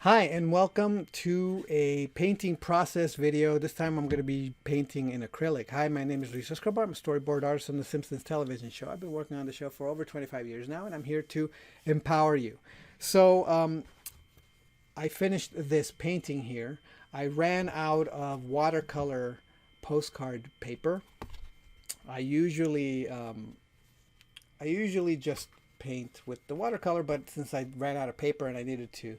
Hi, and welcome to a painting process video. This time I'm going to be painting in acrylic. Hi, my name is Escobar. I'm a storyboard artist on the Simpsons television show. I've been working on the show for over 25 years now, and I'm here to empower you. So I finished this painting here. I ran out of watercolor postcard paper. I usually just paint with the watercolor, but since I ran out of paper and I needed to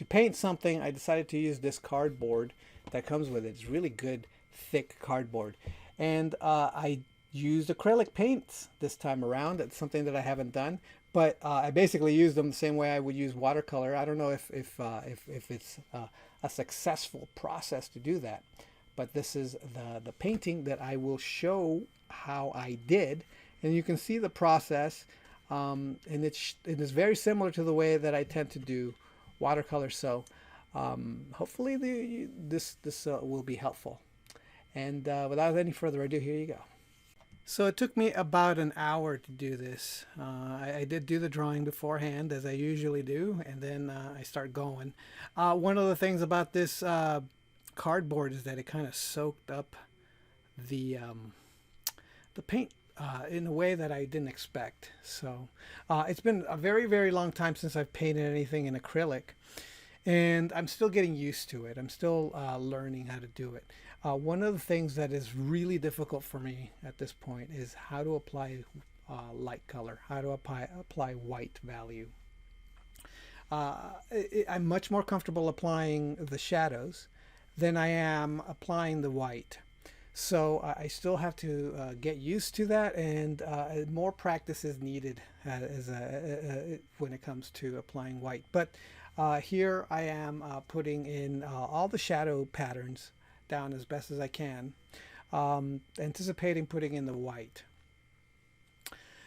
paint something, I decided to use this cardboard that comes with it. It's really good, thick cardboard. And I used acrylic paints this time around. That's something that I haven't done. But I basically used them the same way I would use watercolor. I don't know if it's a successful process to do that. But this is the painting that I will show how I did. And you can see the process. And it is very similar to the way that I tend to do watercolor. So hopefully this will be helpful. And without any further ado, here you go. So it took me about an hour to do this. I did do the drawing beforehand, as I usually do, and then I start going. One of the things about this cardboard is that it kind of soaked up the paint in a way that I didn't expect. So it's been a very, very long time since I've painted anything in acrylic, and I'm still getting used to it. I'm still learning how to do it. One of the things that is really difficult for me at this point is how to apply light color, how to apply white value. I'm much more comfortable applying the shadows than I am applying the white. So I still have to get used to that, and more practice is needed when it comes to applying white. But here I am putting in all the shadow patterns down as best as I can, anticipating putting in the white.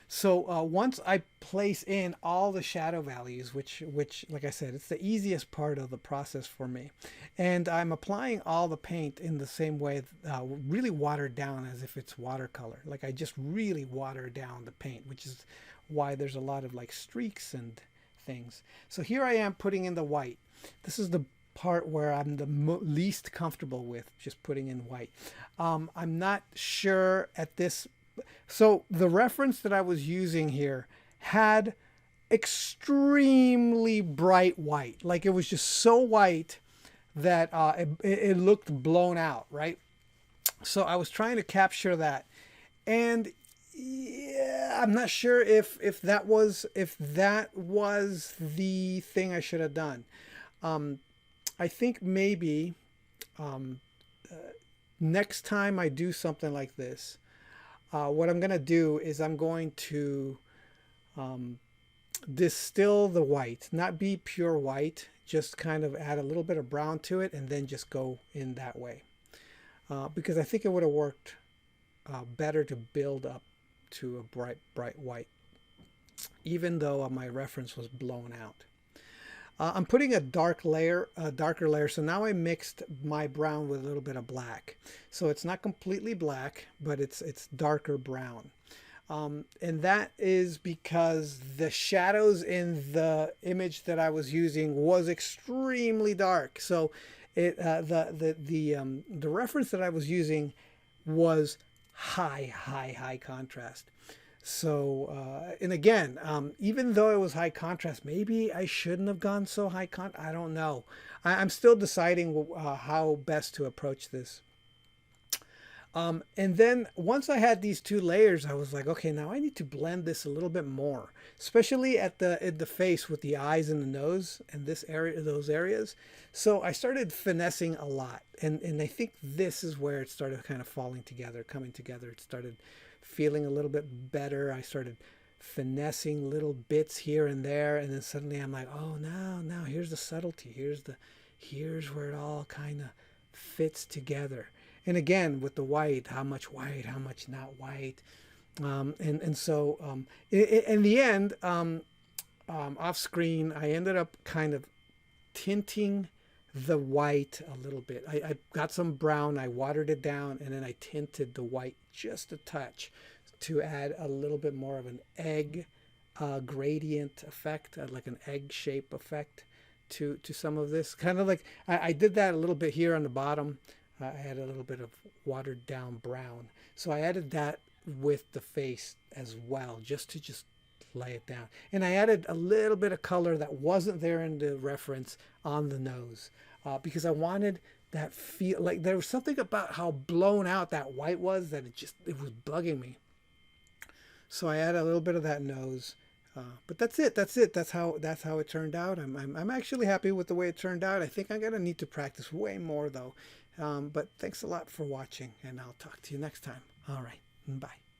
So once I place in all the shadow values, which, like I said, it's the easiest part of the process for me, and I'm applying all the paint in the same way, really watered down as if it's watercolor. Like I just really water down the paint, which is why there's a lot of like streaks and things. So here I am putting in the white. This is the part where I'm the least comfortable with just putting in white. I'm not sure at this. So the reference that I was using here had extremely bright white. Like it was just so white that it looked blown out, right? So I was trying to capture that. And yeah, I'm not sure if that was the thing I should have done. I think maybe next time I do something like this, what I'm going to do is I'm going to distill the white, not be pure white, just kind of add a little bit of brown to it and then just go in that way. Because I think it would have worked better to build up to a bright white, even though my reference was blown out. I'm putting a darker layer. So now I mixed my brown with a little bit of black. So it's not completely black, but it's darker brown. And that is because the shadows in the image that I was using was extremely dark. So the reference that I was using was high contrast. So, and again, even though it was high contrast, maybe I shouldn't have gone so high I don't know. I'm still deciding how best to approach this. And then once I had these two layers, I was like, okay, now I need to blend this a little bit more, especially at the face with the eyes and the nose and this area, those areas. So I started finessing a lot, and I think this is where it started kind of falling together, coming together. It started feeling a little bit better. I started finessing little bits here and there, and then suddenly I'm like, oh, now here's the subtlety. Here's where it all kind of fits together. And again, with the white, how much white, how much not white. So in the end, off screen, I ended up kind of tinting the white a little bit. I got some brown, I watered it down, and then I tinted the white just a touch to add a little bit more of an egg gradient effect, like an egg shape effect to some of this. Kind of like I did that a little bit here on the bottom. I had a little bit of watered down brown. So I added that with the face as well, just to lay it down. And I added a little bit of color that wasn't there in the reference on the nose, because I wanted that feel, like there was something about how blown out that white was that it was bugging me. So I added a little bit of that nose. But that's it. That's how it turned out. I'm actually happy with the way it turned out. I think I'm gonna need to practice way more though. But thanks a lot for watching, and I'll talk to you next time. All right, bye.